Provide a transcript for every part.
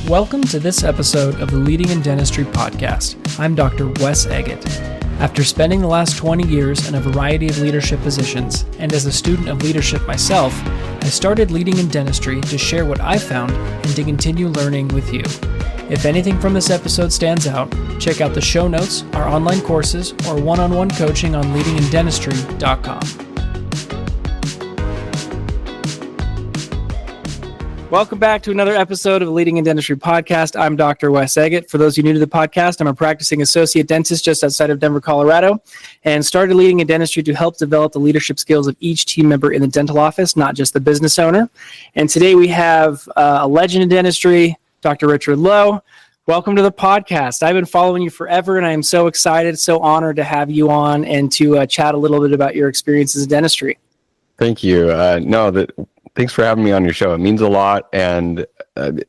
Welcome to this episode of the Leading in Dentistry podcast. I'm Dr. Wes Eggett. After spending the last 20 years in a variety of leadership positions, and as a student of leadership myself, I started Leading in Dentistry to share what I found and to continue learning with you. If anything from this episode stands out, check out the show notes, our online courses, or one-on-one coaching on leadingindentistry.com. Welcome back to another episode of the Leading in Dentistry podcast. I'm Dr. Wes Eggett. For those of you new to the podcast, I'm a practicing associate dentist just outside of Denver, Colorado, and started Leading in Dentistry to help develop the leadership skills of each team member in the dental office, not just the business owner. And today we have a legend in dentistry, Dr. Richard Lowe. Welcome to the podcast. I've been following you forever, and I am so excited, so honored to have you on and to chat a little bit about your experiences in dentistry. Thank you. Thanks for having me on your show. It means a lot. And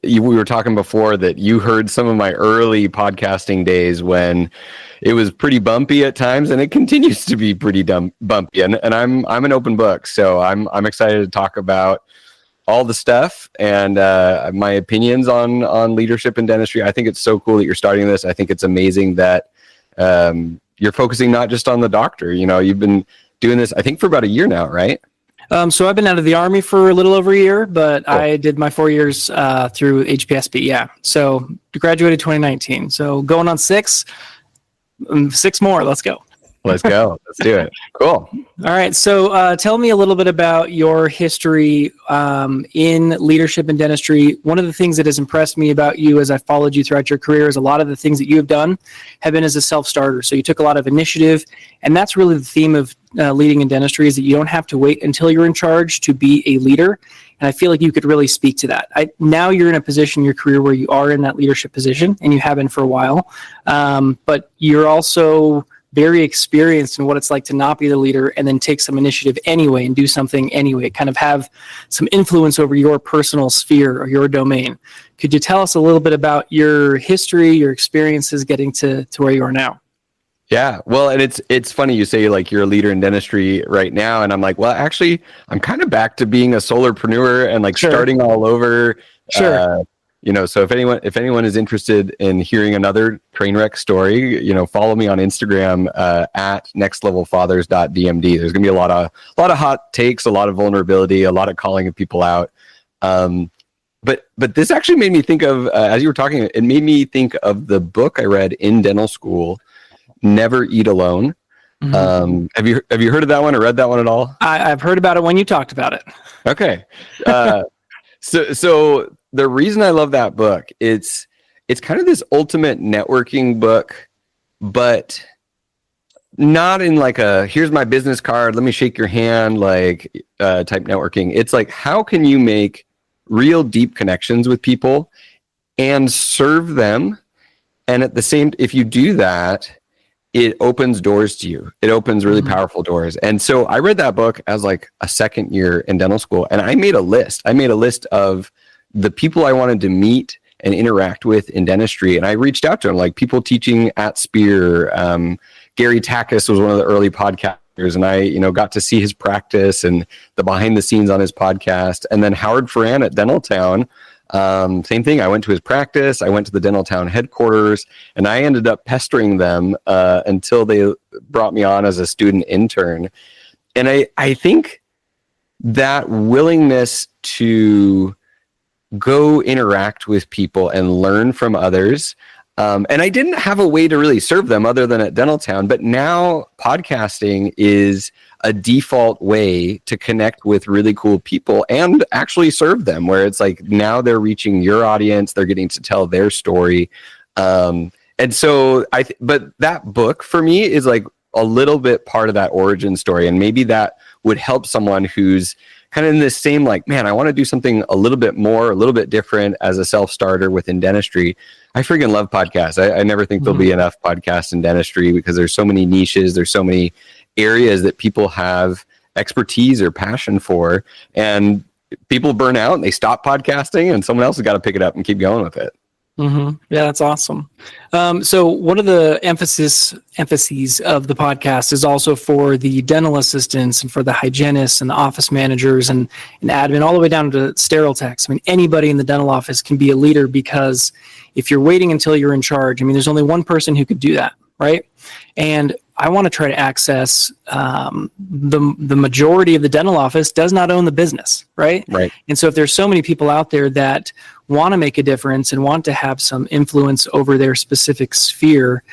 we were talking before that you heard some of my early podcasting days when it was pretty bumpy at times, and it continues to be pretty bumpy. And I'm an open book, so I'm excited to talk about all the stuff and my opinions on leadership in dentistry. I think it's so cool that you're starting this. I think it's amazing that you're focusing not just on the doctor. You know, you've been doing this, I think, for about a year now, right? So I've been out of the Army for a little over a year, but Cool. I did my 4 years through HPSB. Yeah. So graduated 2019. So going on six more. Let's go. Let's go. Let's do it. Cool. All right. So tell me a little bit about your history in leadership in dentistry. One of the things that has impressed me about you as I followed you throughout your career is a lot of the things that you have done have been as a self-starter. So you took a lot of initiative, and that's really the theme of leading in dentistry, is that you don't have to wait until you're in charge to be a leader. And I feel like you could really speak to that. Now you're in a position in your career where you are in that leadership position, and you have been for a while, but you're also very experienced in what it's like to not be the leader and then take some initiative anyway and do something anyway, kind of have some influence over your personal sphere or your domain. Could you tell us a little bit about your history, your experiences getting to where you are now? Yeah, well, and it's funny you say like you're a leader in dentistry right now, and I'm like, well, actually, I'm kind of back to being a solopreneur and like starting all over. Sure. So if anyone is interested in hearing another train wreck story, follow me on Instagram at nextlevelfathers.dmd. There's gonna be a lot of hot takes, a lot of vulnerability, a lot of calling of people out. But this actually made me think of, as you were talking, it made me think of the book I read in dental school, Never Eat Alone. Mm-hmm. Have you heard of that one or read that one at all? I've heard about it when you talked about it. Okay. So the reason I love that book, it's kind of this ultimate networking book, but not in like a, here's my business card, let me shake your hand, like type networking. It's like, how can you make real deep connections with people and serve them? And at the same, if you do that, it opens doors to you. It opens really powerful doors. And so I read that book as like a second year in dental school, and I made a list. I made a list of the people I wanted to meet and interact with in dentistry. And I reached out to them, like people teaching at Spear. Gary Takis was one of the early podcasters, and I, got to see his practice and the behind the scenes on his podcast. And then Howard Ferran at Dentaltown. Same thing. I went to his practice. I went to the Dentaltown headquarters, and I ended up pestering them until they brought me on as a student intern. And I think that willingness to go interact with people and learn from others. And I didn't have a way to really serve them other than at Dentaltown, but now podcasting is a default way to connect with really cool people and actually serve them, where it's like now they're reaching your audience, they're getting to tell their story. And so but that book for me is like a little bit part of that origin story. And maybe that would help someone who's kind of in this same, like, man, I want to do something a little bit more, a little bit different as a self-starter within dentistry. I freaking love podcasts. I never think there'll be enough podcasts in dentistry because there's so many niches, there's so many areas that people have expertise or passion for, and people burn out and they stop podcasting, and someone else has got to pick it up and keep going with it. Yeah, that's awesome. So one of the emphases of the podcast is also for the dental assistants and for the hygienists and the office managers and admin, all the way down to sterile techs. I mean, anybody in the dental office can be a leader, because if you're waiting until you're in charge, I mean, there's only one person who could do that, right? And I want to try to access the majority of the dental office does not own the business, right? Right. And so if there's so many people out there that want to make a difference and want to have some influence over their specific sphere,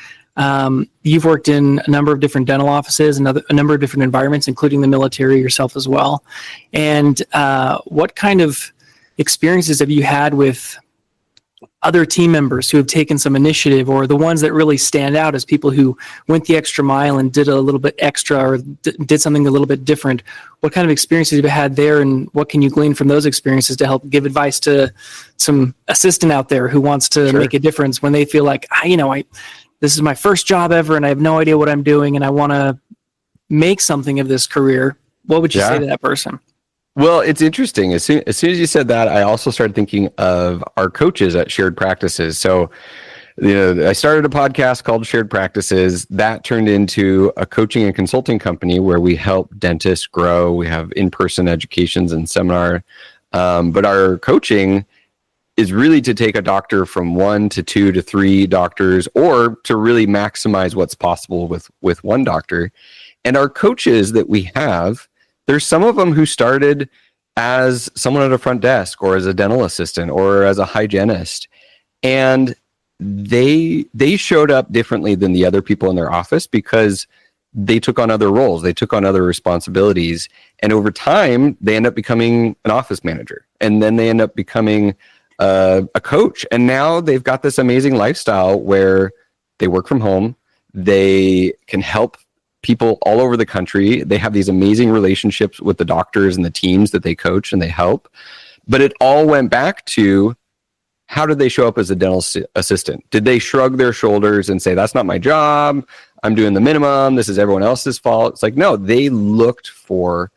you've worked in a number of different dental offices and a number of different environments, including the military yourself as well. And what kind of experiences have you had with other team members who have taken some initiative, or the ones that really stand out as people who went the extra mile and did a little bit extra, or did something a little bit different? What kind of experiences have you had there, and what can you glean from those experiences to help give advice to some assistant out there who wants to make a difference when they feel like, this is my first job ever and I have no idea what I'm doing and I want to make something of this career? What would you say to that person? Well, it's interesting. As soon as you said that, I also started thinking of our coaches at Shared Practices. So, I started a podcast called Shared Practices that turned into a coaching and consulting company where we help dentists grow. We have in-person educations and seminar. But our coaching is really to take a doctor from 1 to 2 to 3 doctors, or to really maximize what's possible with one doctor. And our coaches that we have, there's some of them who started as someone at a front desk, or as a dental assistant, or as a hygienist. And they showed up differently than the other people in their office because they took on other roles. They took on other responsibilities. And over time, they end up becoming an office manager. And then they end up becoming a coach. And now they've got this amazing lifestyle where they work from home. They can help people all over the country. They have these amazing relationships with the doctors and the teams that they coach and they help. But it all went back to, how did they show up as a dental assistant? Did they shrug their shoulders and say, that's not my job, I'm doing the minimum, this is everyone else's fault? It's like, no, they looked for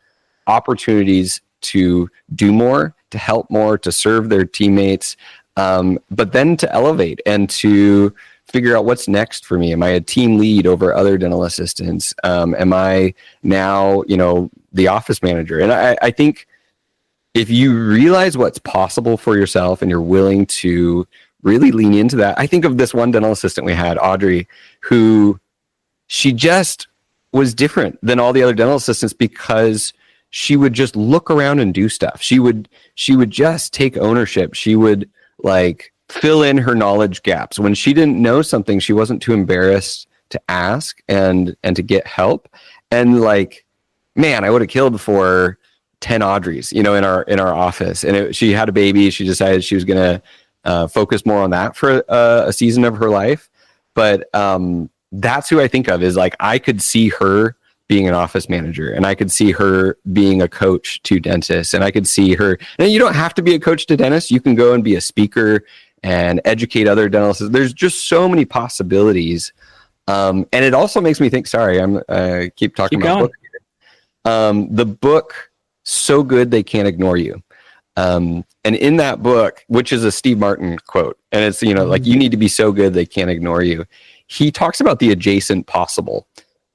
opportunities to do more, to help more, to serve their teammates, but then to elevate and to figure out what's next for me. Am I a team lead over other dental assistants? Am I now, the office manager? And I think if you realize what's possible for yourself and you're willing to really lean into that. I think of this one dental assistant we had, Audrey, who she just was different than all the other dental assistants because she would just look around and do stuff. She would just take ownership. She would fill in her knowledge gaps. When she didn't know something, she wasn't too embarrassed to ask and to get help. And man, I would have killed for 10 Audreys, in our office. And she had a baby. She decided she was going to focus more on that for a season of her life. But that's who I think of, is I could see her being an office manager, and I could see her being a coach to dentists, and I could see her. And you don't have to be a coach to dentists. You can go and be a speaker and educate other dentists. There's just so many possibilities. And it also makes me think, sorry, I keep talking about book here. The book, So Good They Can't Ignore You. And in that book, which is a Steve Martin quote, and it's, you need to be so good they can't ignore you. He talks about the adjacent possible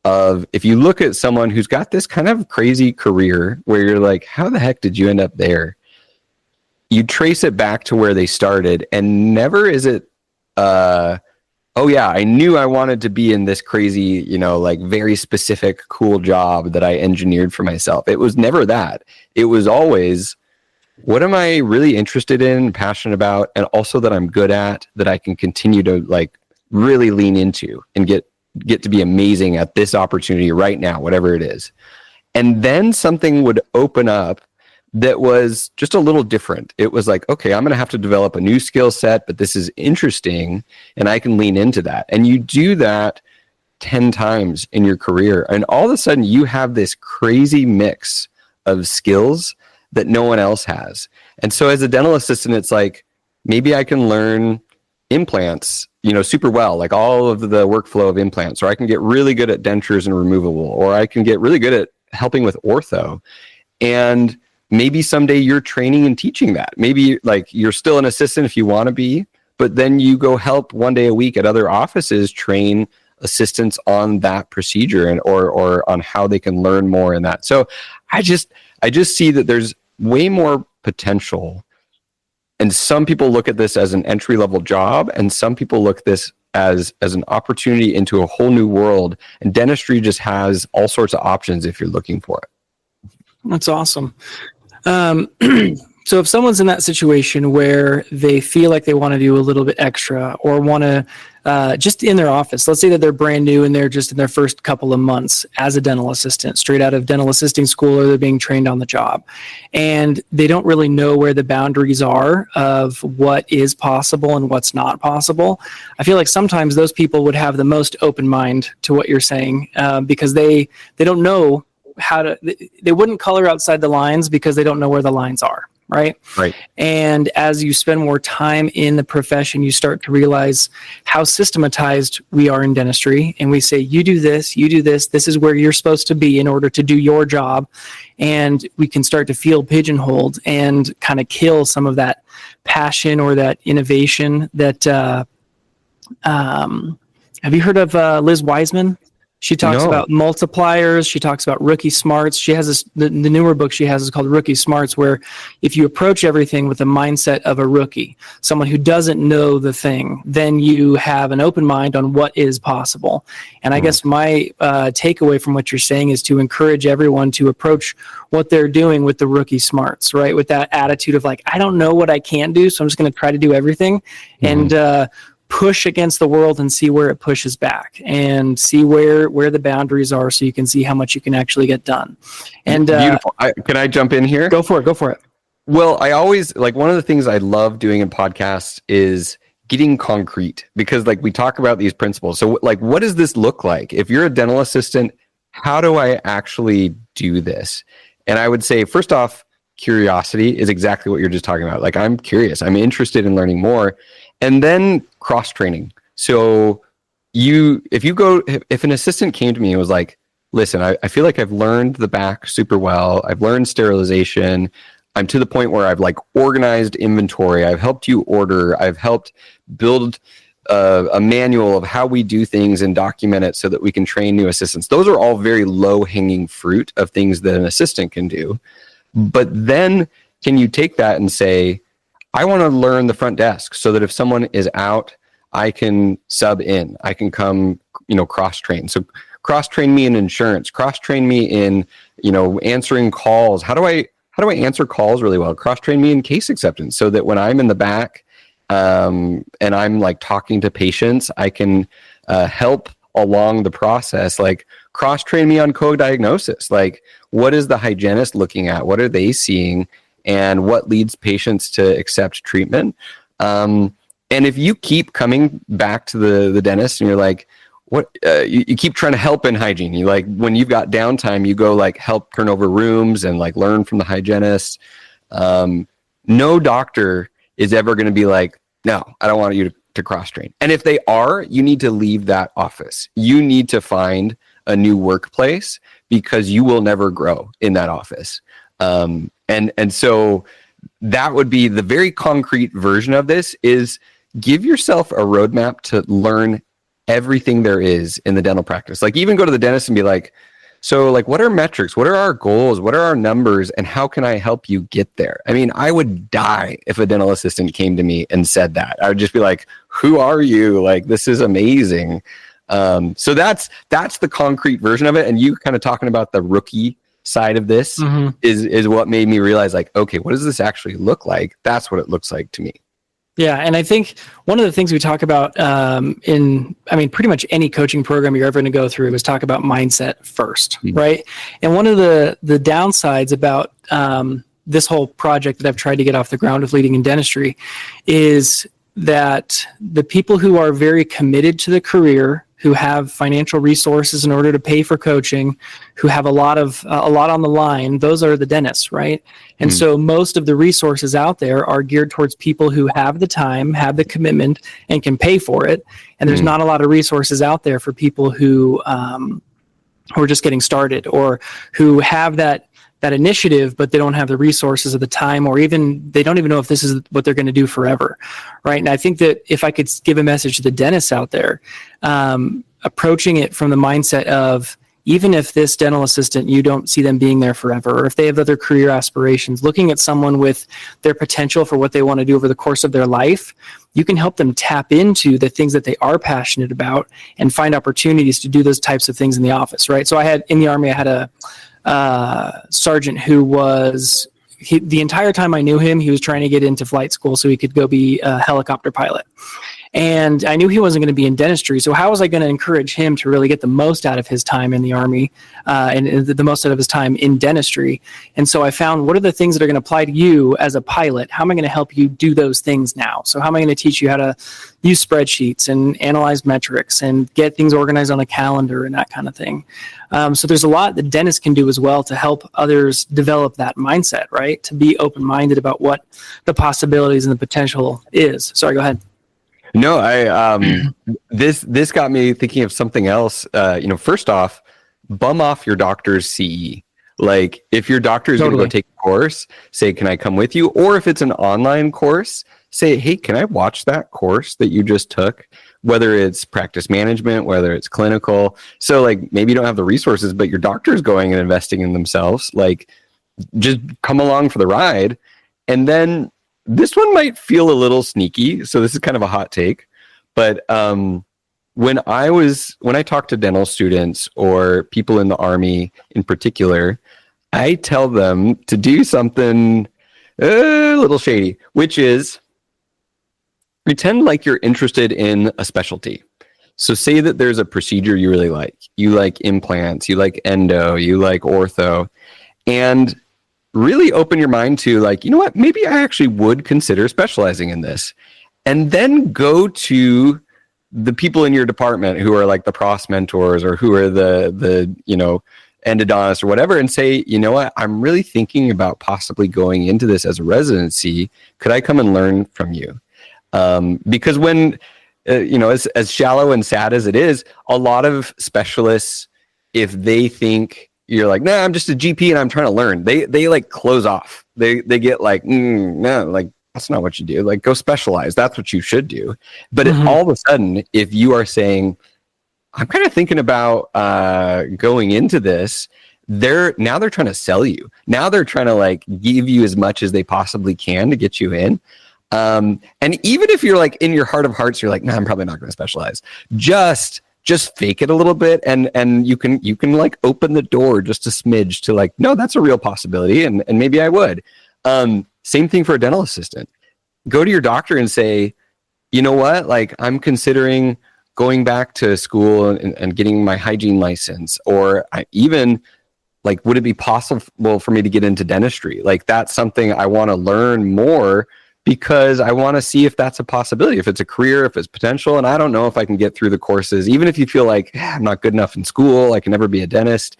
of, if you look at someone who's got this kind of crazy career where you're like, how the heck did you end up there? You trace it back to where they started, and never is it, oh yeah, I knew I wanted to be in this crazy, very specific, cool job that I engineered for myself. It was never that. It was always, what am I really interested in, passionate about, and also that I'm good at, that I can continue to really lean into and get to be amazing at this opportunity right now, whatever it is. And then something would open up that was just a little different. It was okay, I'm going to have to develop a new skill set, but this is interesting and I can lean into that. And you do that 10 times in your career, and all of a sudden you have this crazy mix of skills that no one else has. And so as a dental assistant, it's maybe I can learn implants, super well, all of the workflow of implants, or I can get really good at dentures and removable, or I can get really good at helping with ortho. And maybe someday you're training and teaching that. Maybe you're still an assistant if you want to be, but then you go help one day a week at other offices train assistants on that procedure and or on how they can learn more in that. So I just see that there's way more potential. And some people look at this as an entry-level job, and some people look at this as an opportunity into a whole new world. And dentistry just has all sorts of options if you're looking for it. That's awesome. So if someone's in that situation where they feel like they want to do a little bit extra or want to just in their office, let's say that they're brand new and they're just in their first couple of months as a dental assistant, straight out of dental assisting school, or they're being trained on the job, and they don't really know where the boundaries are of what is possible and what's not possible. I feel like sometimes those people would have the most open mind to what you're saying, because they don't know how to, they wouldn't color outside the lines because they don't know where the lines are. Right. And as you spend more time in the profession, you start to realize how systematized we are in dentistry. And we say, you do this, this is where you're supposed to be in order to do your job. And we can start to feel pigeonholed and kind of kill some of that passion or that innovation that, have you heard of Liz Wiseman? She talks about multipliers. She talks about rookie smarts. She has this, the newer book she has is called Rookie Smarts, where if you approach everything with the mindset of a rookie, someone who doesn't know the thing, then you have an open mind on what is possible. And I guess my takeaway from what you're saying is to encourage everyone to approach what they're doing with the rookie smarts, right? With that attitude of like, I don't know what I can do, so I'm just going to try to do everything. And push against the world and see where it pushes back and see where the boundaries are, so you can see how much you can actually get done. And beautiful. Can I jump in here? Go for it. Well, I always like, one of the things I love doing in podcasts is getting concrete, because like we talk about these principles. So like, what does this look like? If you're a dental assistant, how do I actually do this? And I would say, first off, curiosity is exactly what you're just talking about. Like, I'm curious, I'm interested in learning more. And then cross-training. So if an assistant came to me and was like, listen, I feel like I've learned the back super well. I've learned sterilization. I'm to the point where I've like organized inventory. I've helped you order. I've helped build a manual of how we do things and document it so that we can train new assistants. Those are all very low-hanging fruit of things that an assistant can do. But then can you take that and say, I want to learn the front desk so that if someone is out, I can sub in. I can come, cross-train. So cross-train me in insurance, cross-train me in, answering calls. How do I answer calls really well? Cross-train me in case acceptance so that when I'm in the back and I'm like talking to patients, I can help along the process. Like, cross-train me on co-diagnosis. Like, what is the hygienist looking at? What are they seeing? And what leads patients to accept treatment. And if you keep coming back to the dentist and you're like, you keep trying to help in hygiene. You like, when you've got downtime, you go like help turn over rooms and like learn from the hygienist. No doctor is ever going to be like, no, I don't want you to cross-train. And if they are, you need to leave that office. You need to find a new workplace, because you will never grow in that office. And so that would be the very concrete version of this, is give yourself a roadmap to learn everything there is in the dental practice. Like, even go to the dentist and be like, so like, what are metrics? What are our goals? What are our numbers? And how can I help you get there? I mean, I would die if a dental assistant came to me and said that. I would just be like, who are you? Like, this is amazing. So that's the concrete version of it. And you kind of talking about the rookie side of this is what made me realize, like, okay, what does this actually look like? That's what it looks like to me. Yeah, and I think one of the things we talk about pretty much any coaching program you're ever going to go through is talk about mindset first, right? And one of the downsides about this whole project that I've tried to get off the ground with Leading in Dentistry is that the people who are very committed to the career, who have financial resources in order to pay for coaching, who have a lot on the line, those are the dentists, right? And so most of the resources out there are geared towards people who have the time, have the commitment, and can pay for it. And there's not a lot of resources out there for people who are just getting started, or who have that that initiative, but they don't have the resources or the time, or even they don't even know if this is what they're going to do forever, right? And I think that if I could give a message to the dentists out there, approaching it from the mindset of, even if this dental assistant, you don't see them being there forever, or if they have other career aspirations, looking at someone with their potential for what they want to do over the course of their life, you can help them tap into the things that they are passionate about and find opportunities to do those types of things in the office, right? So in the Army, I had a sergeant who was, the entire time I knew him, he was trying to get into flight school so he could go be a helicopter pilot. And I knew he wasn't going to be in dentistry. So how was I going to encourage him to really get the most out of his time in the Army and the most out of his time in dentistry? And so I found, what are the things that are going to apply to you as a pilot? How am I going to help you do those things now? So how am I going to teach you how to use spreadsheets and analyze metrics and get things organized on a calendar and that kind of thing? So there's a lot that dentists can do as well to help others develop that mindset, right? To be open-minded about what the possibilities and the potential is. Sorry, go ahead. No, this got me thinking of something else. First off, bum off your doctor's CE. Like, if your doctor is going to go take a course, say, can I come with you? Or if it's an online course, say, hey, can I watch that course that you just took? Whether it's practice management, whether it's clinical. So like, maybe you don't have the resources, but your doctor's going and investing in themselves. Like, just come along for the ride. And then this one might feel a little sneaky, so this is kind of a hot take, but when I talk to dental students or people in the Army in particular, I tell them to do something a little shady, which is pretend like you're interested in a specialty. So say that there's a procedure you really like. You like implants, you like endo, you like ortho, and really open your mind to, like, you know what, maybe I actually would consider specializing in this. And then go to the people in your department who are like the pros mentors or who are the endodontists or whatever, and say, you know what, I'm really thinking about possibly going into this as a residency. Could I come and learn from you? Because when, as shallow and sad as it is, a lot of specialists, if they think you're like, nah, I'm just a GP and I'm trying to learn, they like close off. They get like, no, like, that's not what you do. Like, go specialize. That's what you should do. But all of a sudden, if you are saying, I'm kind of thinking about going into this, they're trying to sell you. Now they're trying to like give you as much as they possibly can to get you in. And even if you're like in your heart of hearts, you're like, nah, I'm probably not going to specialize. Just fake it a little bit, and you can like open the door just a smidge to like, no, that's a real possibility, and maybe I would. Same thing for a dental assistant. Go to your doctor and say, you know what, like, I'm considering going back to school and getting my hygiene license, or even like, would it be possible for me to get into dentistry? Like, that's something I want to learn more, because I want to see if that's a possibility, if it's a career, if it's potential, and I don't know if I can get through the courses. Even if you feel like, I'm not good enough in school, I can never be a dentist,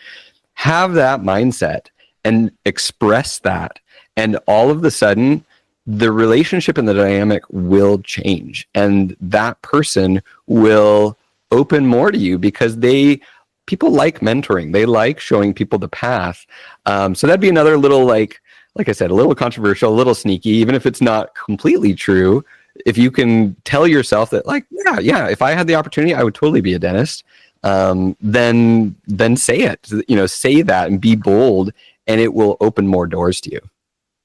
have that mindset and express that. And all of a sudden, the relationship and the dynamic will change, and that person will open more to you, because people like mentoring. They like showing people the path. So that'd be another little, like I said, a little controversial, a little sneaky, even if it's not completely true. If you can tell yourself that, like, yeah, if I had the opportunity, I would totally be a dentist, then say it. Say that and be bold, and it will open more doors to you.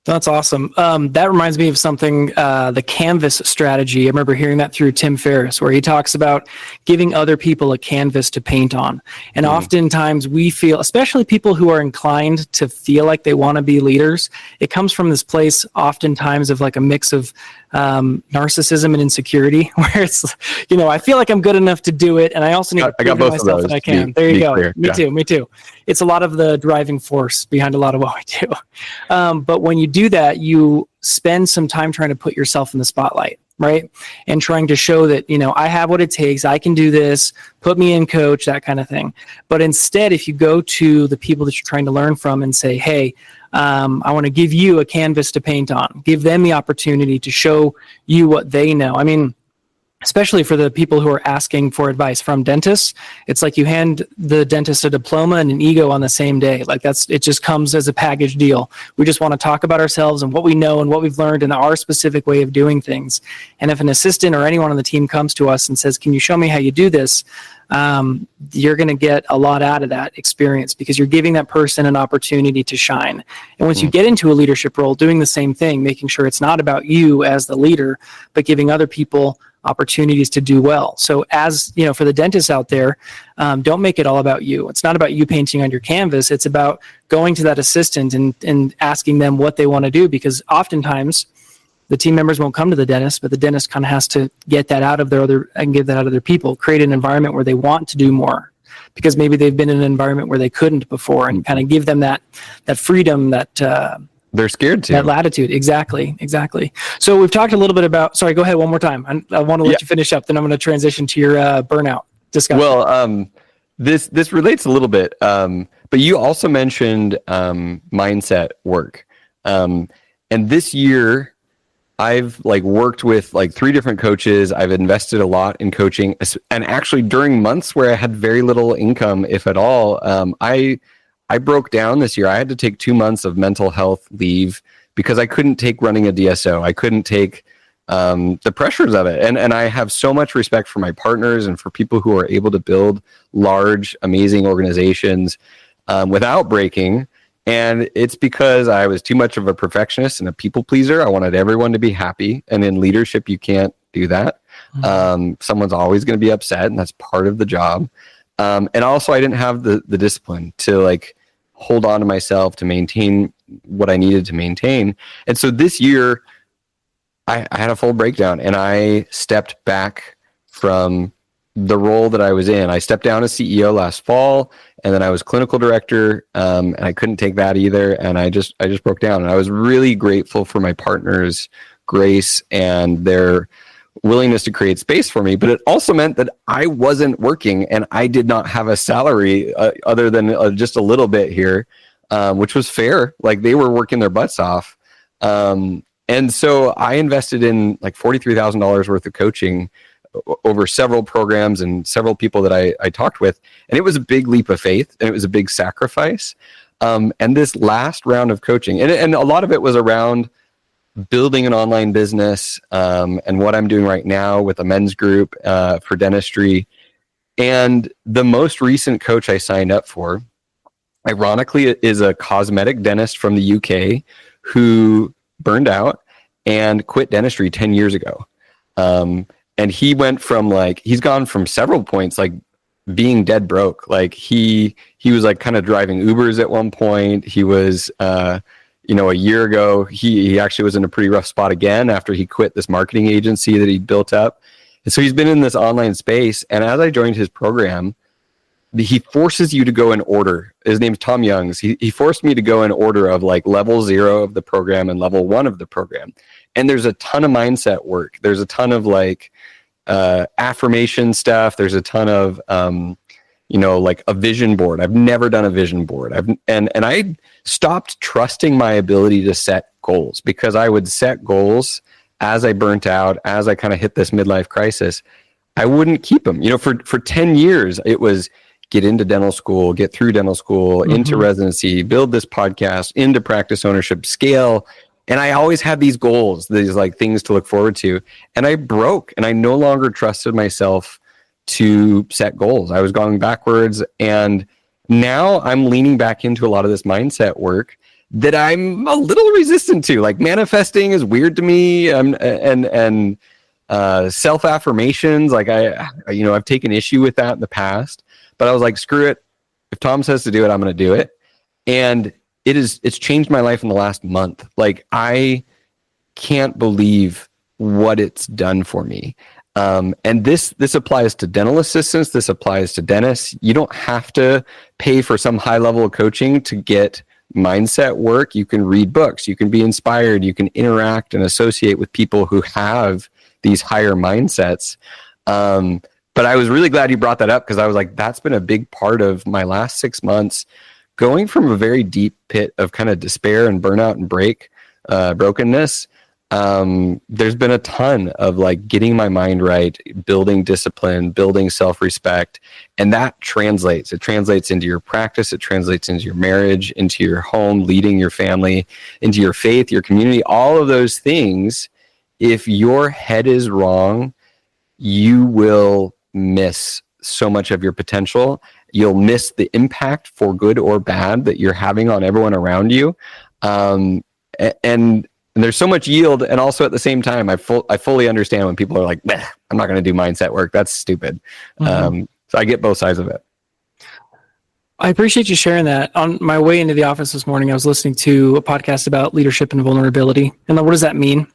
That's awesome. That reminds me of something, the canvas strategy. I remember hearing that through Tim Ferriss, where he talks about giving other people a canvas to paint on. And oftentimes we feel, especially people who are inclined to feel like they want to be leaders, it comes from this place oftentimes of like a mix of narcissism and insecurity, where it's, I feel like I'm good enough to do it, and I also need to prove to myself that I can. There you go. Clear. Me too. It's a lot of the driving force behind a lot of what we do. But when you do that, you spend some time trying to put yourself in the spotlight, right? And trying to show that, I have what it takes, I can do this, put me in, coach, that kind of thing. But instead, if you go to the people that you're trying to learn from and say, hey, I want to give you a canvas to paint on, give them the opportunity to show you what they know. I mean, especially for the people who are asking for advice from dentists. It's like you hand the dentist a diploma and an ego on the same day. Like it just comes as a package deal. We just want to talk about ourselves and what we know and what we've learned and our specific way of doing things. And if an assistant or anyone on the team comes to us and says, can you show me how you do this? You're going to get a lot out of that experience because you're giving that person an opportunity to shine. And once you get into a leadership role, doing the same thing, making sure it's not about you as the leader, but giving other people opportunities to do well. So as you know, for the dentists out there, don't make it all about you. It's not about you painting on your canvas. It's about going to that assistant and asking them what they want to do, because oftentimes the team members won't come to the dentist, but the dentist kind of has to get that out of and give that out of their people, create an environment where they want to do more because maybe they've been in an environment where they couldn't before, and kind of give them that freedom, that they're scared to. That latitude. Exactly. So we've talked a little bit about, sorry, go ahead one more time. I want to let you finish up, then I'm going to transition to your burnout discussion. Well, this relates a little bit, but you also mentioned mindset work. And this year I've worked with 3 different coaches. I've invested a lot in coaching, and actually during months where I had very little income, if at all, I broke down this year. I had to take 2 months of mental health leave because I couldn't take running a DSO. I couldn't take the pressures of it. And I have so much respect for my partners and for people who are able to build large, amazing organizations without breaking. And it's because I was too much of a perfectionist and a people pleaser. I wanted everyone to be happy. And in leadership, you can't do that. Someone's always going to be upset, and that's part of the job. And also I didn't have the discipline to hold on to myself to maintain what I needed to maintain. And so this year I had a full breakdown, and I stepped back from the role that I was in. I stepped down as CEO last fall, and then I was clinical director, and I couldn't take that either. And I just broke down, and I was really grateful for my partners' grace and their willingness to create space for me. But it also meant that I wasn't working, and I did not have a salary other than just a little bit here, which was fair. They were working their butts off. And so I invested in $43,000 worth of coaching over several programs and several people that I talked with. And it was a big leap of faith, and it was a big sacrifice. And this last round of coaching, and a lot of it was around building an online business, and what I'm doing right now with a men's group for dentistry. And the most recent coach I signed up for, ironically, is a cosmetic dentist from the UK who burned out and quit dentistry 10 years ago. And he went from he's gone from several points, being dead broke. He was kind of driving Ubers at one point. He was, a year ago, he actually was in a pretty rough spot again after he quit this marketing agency that he built up. And so he's been in this online space. And as I joined his program, he forces you to go in order. His name's Tom Youngs. He forced me to go in order of level 0 of the program and level 1 of the program. And there's a ton of mindset work. There's a ton of affirmation stuff. There's a ton of, a vision board. I've never done a vision board. And I stopped trusting my ability to set goals, because I would set goals as I burnt out, as I kind of hit this midlife crisis. I wouldn't keep them. For 10 years, it was get into dental school, get through dental school, into residency, build this podcast, into practice ownership, scale. And I always had these goals, these things to look forward to. And I broke, and I no longer trusted myself to set goals. I was going backwards. And now I'm leaning back into a lot of this mindset work that I'm a little resistant to. Manifesting is weird to me. And self-affirmations, I've taken issue with that in the past, but I was screw it. If Tom says to do it, I'm going to do it. And it's changed my life in the last month. I can't believe what it's done for me. And this applies to dental assistants. This applies to dentists. You don't have to pay for some high level of coaching to get mindset work. You can read books. You can be inspired. You can interact and associate with people who have these higher mindsets. But I was really glad you brought that up, because I was that's been a big part of my last 6 months, going from a very deep pit of kind of despair and burnout and brokenness, there's been a ton of like getting my mind right, building discipline, building self-respect, and that translates. It translates into your practice. It translates into your marriage, into your home, leading your family, into your faith, your community, all of those things. If your head is wrong, you will miss so much of your potential. You'll miss the impact, for good or bad, that you're having on everyone around you. And there's so much yield. And also at the same time, I fully understand when people are like, I'm not going to do mindset work. That's stupid. So I get both sides of it. I appreciate you sharing that. On my way into the office this morning, I was listening to a podcast about leadership and vulnerability. And what does that mean?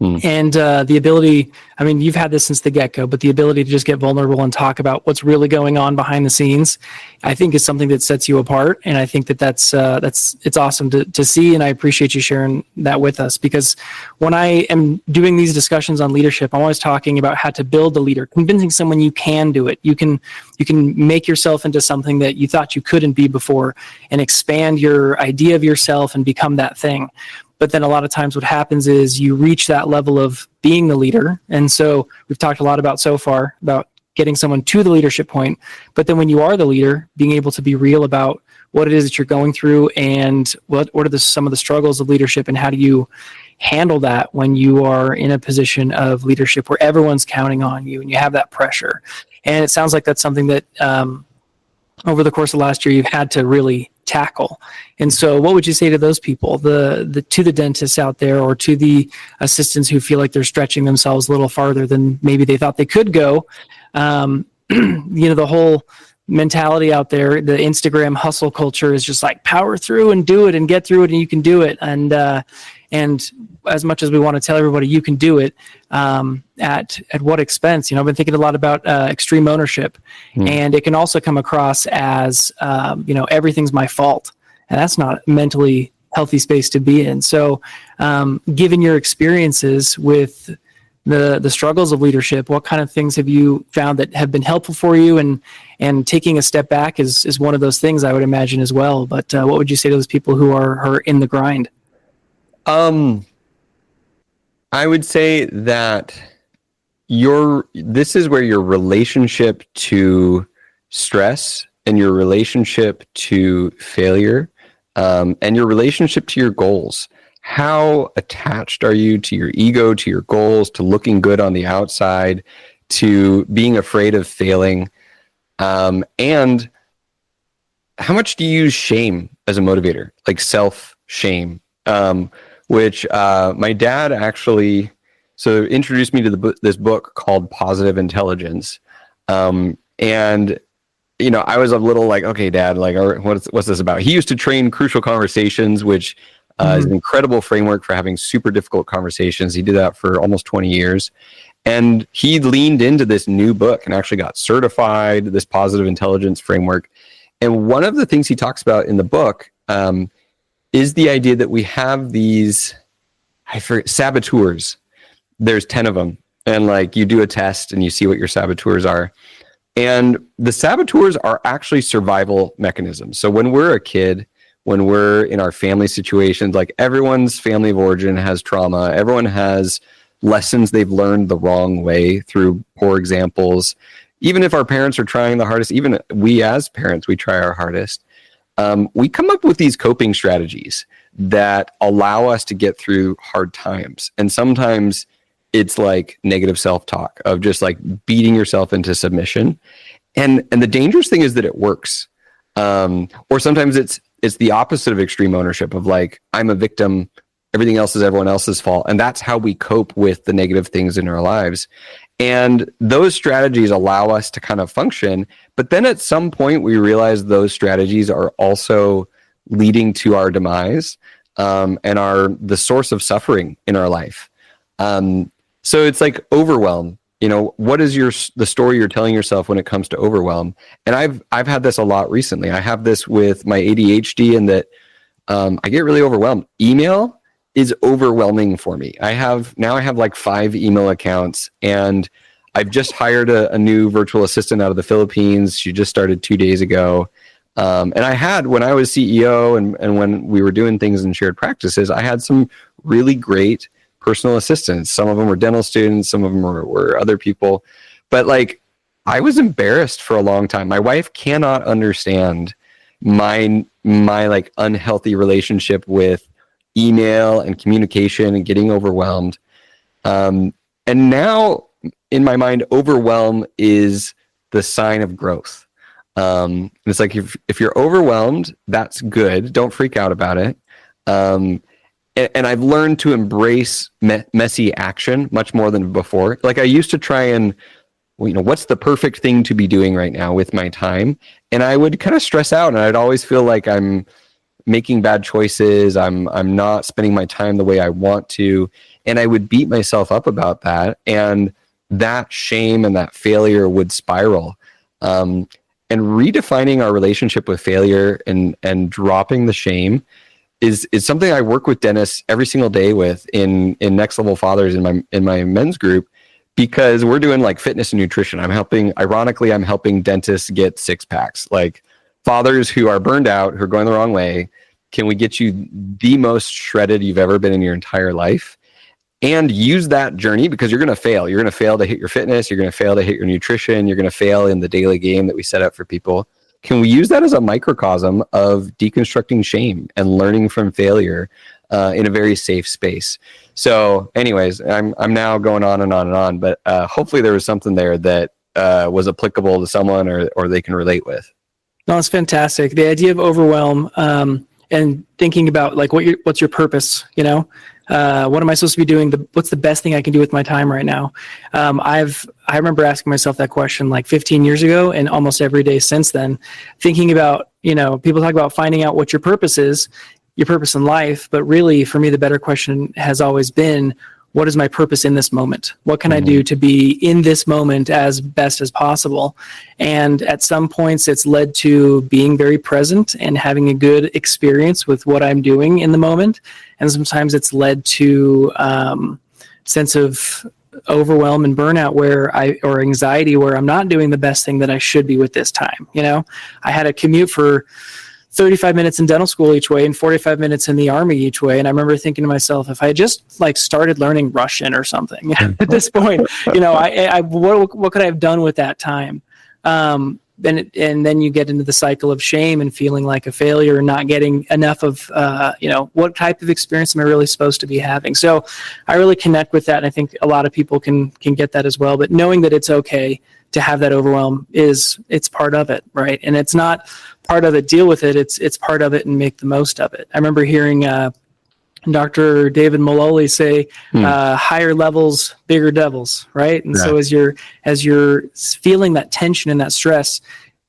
And the ability, I mean, you've had this since the get-go, but the ability to just get vulnerable and talk about what's really going on behind the scenes, I think is something that sets you apart. And I think that's it's awesome to see. And I appreciate you sharing that with us, because when I am doing these discussions on leadership, I'm always talking about how to build a leader, convincing someone you can do it. You can make yourself into something that you thought you couldn't be before, and expand your idea of yourself and become that thing. But then a lot of times what happens is you reach that level of being the leader. And so we've talked a lot about so far about getting someone to the leadership point. But then when you are the leader, being able to be real about what it is that you're going through, and what are some of the struggles of leadership, and how do you handle that when you are in a position of leadership where everyone's counting on you and you have that pressure. And it sounds like that's something that over the course of last year you've had to really tackle. And so what would you say to those people, to the dentists out there, or to the assistants who feel like they're stretching themselves a little farther than maybe they thought they could go? The whole mentality out there, the Instagram hustle culture, is just like power through and do it and get through it and you can do it. And as much as we want to tell everybody you can do it, at what expense? I've been thinking a lot about extreme ownership, and it can also come across as everything's my fault, and that's not a mentally healthy space to be in. So, given your experiences with the struggles of leadership, what kind of things have you found that have been helpful for you? And taking a step back is one of those things, I would imagine, as well. But what would you say to those people who are in the grind? I would say that this is where your relationship to stress, and your relationship to failure, and your relationship to your goals. How attached are you to your ego, to your goals, to looking good on the outside, to being afraid of failing? And how much do you use shame as a motivator, like self-shame? Which my dad actually introduced me to this book called Positive Intelligence. And I was a little like, okay, Dad, like, what's this about? He used to train Crucial Conversations, which is an incredible framework for having super difficult conversations. He did that for almost 20 years. And he leaned into this new book and actually got certified, this positive intelligence framework. And one of the things he talks about in the book is the idea that we have these, saboteurs. There's 10 of them. And like, you do a test and you see what your saboteurs are. And the saboteurs are actually survival mechanisms. So when we're a kid, when we're in our family situations, like everyone's family of origin has trauma. Everyone has lessons they've learned the wrong way through poor examples. Even if our parents are trying the hardest, even we as parents, we try our hardest. We come up with these coping strategies that allow us to get through hard times. And sometimes it's like negative self-talk of just like beating yourself into submission. And the dangerous thing is that it works. Or sometimes it's the opposite of extreme ownership of like, I'm a victim, everything else is everyone else's fault. And that's how we cope with the negative things in our lives. And those strategies allow us to kind of function. But then at some point, we realize those strategies are also leading to our demise, and are the source of suffering in our life. So it's like overwhelm. What is the story you're telling yourself when it comes to overwhelm? And I've had this a lot recently. I have this with my ADHD, and that I get really overwhelmed. Email is overwhelming for me. I have like 5 email accounts, and I've just hired a new virtual assistant out of the Philippines. She just started 2 days ago. And I had, when I was CEO and when we were doing things in shared practices, I had some really great personal assistants. Some of them were dental students. Some of them were other people. But like, I was embarrassed for a long time. My wife cannot understand my like unhealthy relationship with email and communication and getting overwhelmed. And now in my mind, overwhelm is the sign of growth. It's like, if you're overwhelmed, that's good. Don't freak out about it. And I've learned to embrace messy action much more than before. Like, I used to try and, what's the perfect thing to be doing right now with my time? And I would kind of stress out, and I'd always feel like I'm making bad choices. I'm not spending my time the way I want to. And I would beat myself up about that. And that shame and that failure would spiral. And redefining our relationship with failure and dropping the shame is something I work with dentists every single day with in Next Level Fathers in my men's group, because we're doing like fitness and nutrition. I'm helping dentists get 6-packs, like fathers who are burned out, who are going the wrong way. Can we get you the most shredded you've ever been in your entire life? And use that journey, because you're going to fail. You're going to fail to hit your fitness. You're going to fail to hit your nutrition. You're going to fail in the daily game that we set up for people. Can we use that as a microcosm of deconstructing shame and learning from failure in a very safe space? So anyways, I'm now going on and on and on, but hopefully there was something there that was applicable to someone or they can relate with. No, it's fantastic. The idea of overwhelm and thinking about like what's your purpose, what am I supposed to be doing? What's the best thing I can do with my time right now? I remember asking myself that question like 15 years ago, and almost every day since then, thinking about, people talk about finding out what your purpose is, your purpose in life. But really, for me, the better question has always been, what is my purpose in this moment? What can I do to be in this moment as best as possible? And at some points, it's led to being very present and having a good experience with what I'm doing in the moment. And sometimes it's led to sense of overwhelm and burnout or anxiety where I'm not doing the best thing that I should be with this time. I had a commute for 35 minutes in dental school each way and 45 minutes in the Army each way. And I remember thinking to myself, if I just like started learning Russian or something at this point, what could I have done with that time? And then you get into the cycle of shame and feeling like a failure and not getting enough of, what type of experience am I really supposed to be having? So I really connect with that. And I think a lot of people can get that as well, but knowing that it's okay to have that overwhelm it's part of it. Right. And it's not part of it, deal with it. It's part of it and make the most of it. I remember hearing, Dr. David Maloli say, higher levels, bigger devils, right? And so as you're feeling that tension and that stress,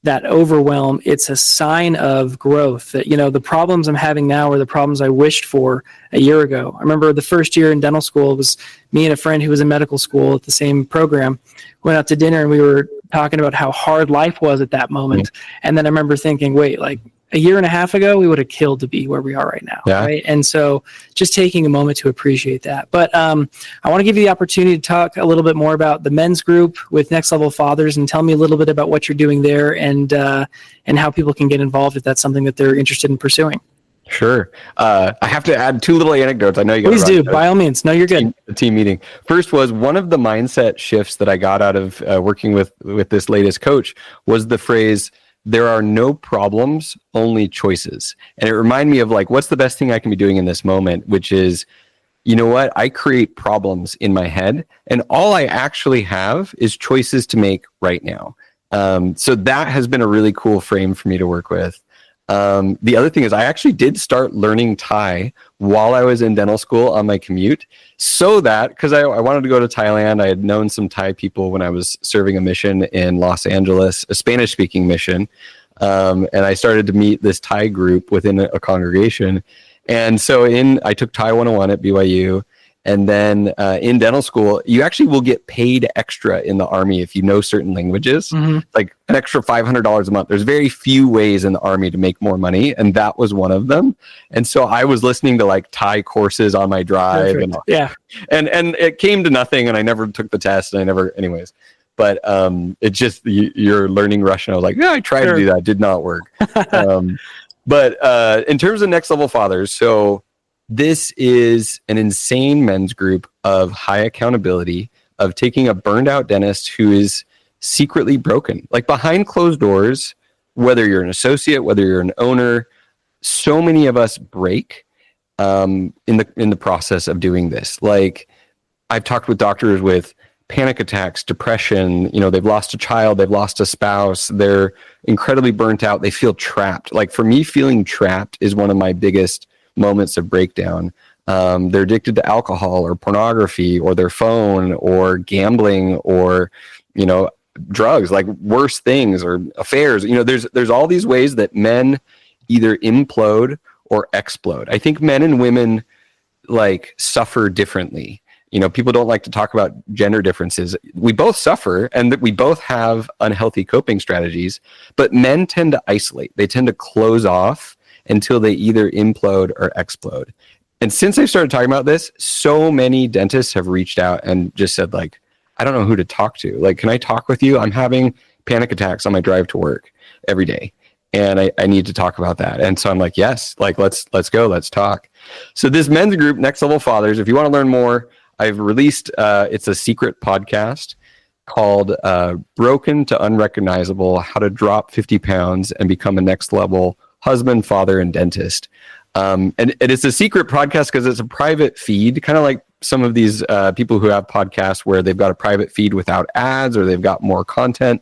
that overwhelm, it's a sign of growth. That, the problems I'm having now are the problems I wished for a year ago. I remember the first year in dental school, it was me and a friend who was in medical school at the same program, went out to dinner and we were talking about how hard life was at that moment. And then I remember thinking, wait, like a year and a half ago, we would have killed to be where we are right now. Right. And so just taking a moment to appreciate that. But I want to give you the opportunity to talk a little bit more about the men's group with Next Level Fathers and tell me a little bit about what you're doing there and how people can get involved if that's something that they're interested in pursuing. Sure. I have to add 2 little anecdotes. I know you got Please do. By all means. No, you're good. The team meeting. First was one of the mindset shifts that I got out of working with this latest coach was the phrase, there are no problems, only choices. And it reminded me of like, what's the best thing I can be doing in this moment, which is, I create problems in my head and all I actually have is choices to make right now. So that has been a really cool frame for me to work with. The other thing is I actually did start learning Thai while I was in dental school on my commute, so that, because I wanted to go to Thailand. I had known some Thai people when I was serving a mission in Los Angeles, a Spanish speaking mission. And I started to meet this Thai group within a congregation. And so I took Thai 101 at BYU. And then in dental school, you actually will get paid extra in the Army if you know certain languages, like an extra $500 a month. There's very few ways in the Army to make more money, and that was one of them. And so I was listening to like Thai courses on my drive, and it came to nothing, and I never took the test, and anyways. But it just you're learning Russian. I was like, yeah, I tried to do that, did not work. But in terms of Next Level Fathers, so This is an insane men's group of high accountability, of taking a burned out dentist who is secretly broken. Like behind closed doors, whether you're an associate, whether you're an owner, so many of us break in the process of doing this. Like I've talked with doctors with panic attacks, depression, they've lost a child, they've lost a spouse, they're incredibly burnt out, they feel trapped. Like for me, feeling trapped is one of my biggest moments of breakdown. They're addicted to alcohol or pornography or their phone or gambling or, drugs, like worse things, or affairs. There's all these ways that men either implode or explode. I think men and women like suffer differently. People don't like to talk about gender differences. We both suffer and that we both have unhealthy coping strategies, but men tend to isolate. They tend to close off until they either implode or explode. And since I started talking about this, so many dentists have reached out and just said, like, I don't know who to talk to. Like, can I talk with you? I'm having panic attacks on my drive to work every day, and I need to talk about that. And so I'm like, yes, like let's go, let's talk. So this men's group, Next Level Fathers, if you want to learn more, I've released, it's a secret podcast called Broken to Unrecognizable, How to Drop 50 Pounds and Become a Next Level Husband, Father, and Dentist. And it's a secret podcast because it's a private feed, kind of like some of these people who have podcasts where they've got a private feed without ads or they've got more content.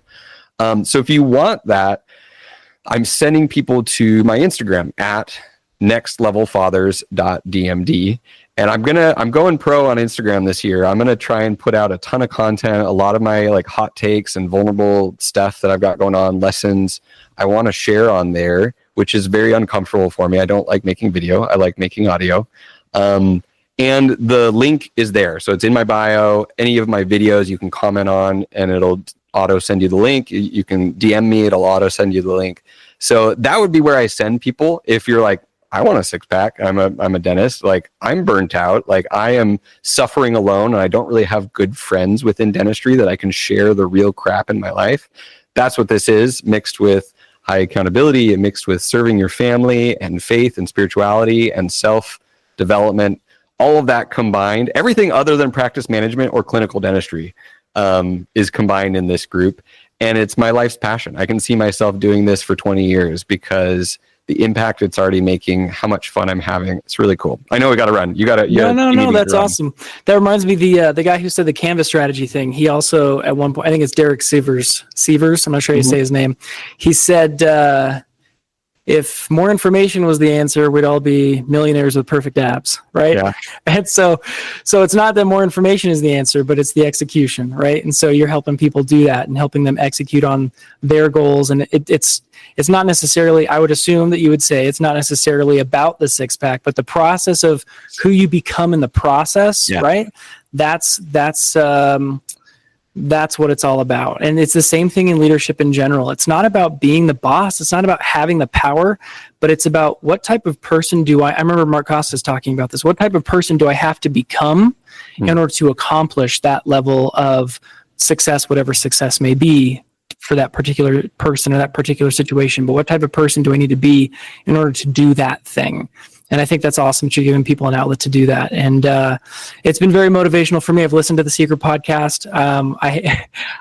So if you want that, I'm sending people to my Instagram at nextlevelfathers.dmd. And I'm going pro on Instagram this year. I'm going to try and put out a ton of content, a lot of my like hot takes and vulnerable stuff that I've got going on, lessons I want to share on there, which is very uncomfortable for me. I don't like making video. I like making audio. And the link is there. So it's in my bio. Any of my videos you can comment on and it'll auto send you the link. You can DM me, it'll auto send you the link. So that would be where I send people. If you're like, I want a six pack, I'm a dentist, like I'm burnt out, like I am suffering alone and I don't really have good friends within dentistry that I can share the real crap in my life. That's what this is, mixed with high accountability and mixed with serving your family and faith and spirituality and self-development. All of that combined, everything other than practice management or clinical dentistry is combined in this group. And it's my life's passion. I can see myself doing this for 20 years because the impact it's already making, how much fun I'm having. It's really cool. I know we got to run. No, that's awesome. That reminds me, the guy who said the Canvas strategy thing, he also at one point, I think it's Derek Sievers, I'm not sure how you say his name. He said, if more information was the answer, we'd all be millionaires with perfect abs, right? Yeah. And so it's not that more information is the answer, but it's the execution, right? And so you're helping people do that and helping them execute on their goals. And it's not necessarily, I would assume that you would say it's not necessarily about the six pack, but the process of who you become in the process, right? That's what it's all about. And it's the same thing in leadership in general. It's not about being the boss. It's not about having the power, but it's about what type of person I remember Mark Costas talking about this. What type of person do I have to become in order to accomplish that level of success, whatever success may be for that particular person or that particular situation? But what type of person do I need to be in order to do that thing? And I think that's awesome that you're giving people an outlet to do that. And it's been very motivational for me. I've listened to the Secret podcast.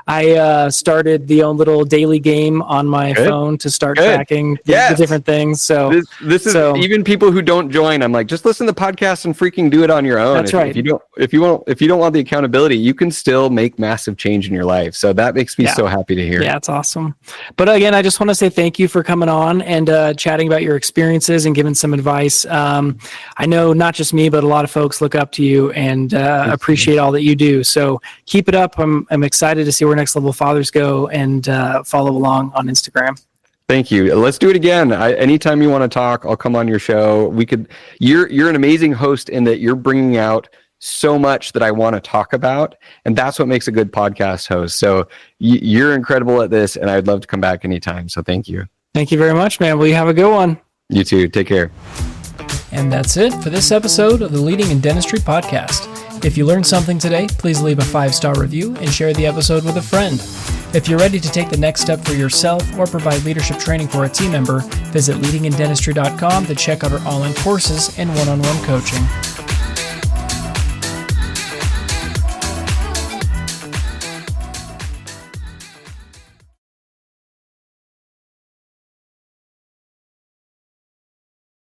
I started the own little daily game on my phone to start tracking the different things. So this is even people who don't join. I'm like, just listen to the podcast and freaking do it on your own. That's right. If you don't want the accountability, you can still make massive change in your life. So that makes me so happy to hear. Yeah, it's awesome. But again, I just want to say thank you for coming on and chatting about your experiences and giving some advice. I know not just me, but a lot of folks look up to you and appreciate all that you do. So keep it up. I'm excited to see where Next Level Fathers go and follow along on Instagram. Thank you. Let's do it again. Anytime you want to talk, I'll come on your show. You're an amazing host in that you're bringing out so much that I want to talk about. And that's what makes a good podcast host. So you're incredible at this and I'd love to come back anytime. So thank you. Thank you very much, man. Well, you have a good one. You too. Take care. And that's it for this episode of the Leading in Dentistry podcast. If you learned something today, please leave a 5-star review and share the episode with a friend. If you're ready to take the next step for yourself or provide leadership training for a team member, visit leadingindentistry.com to check out our online courses and one-on-one coaching.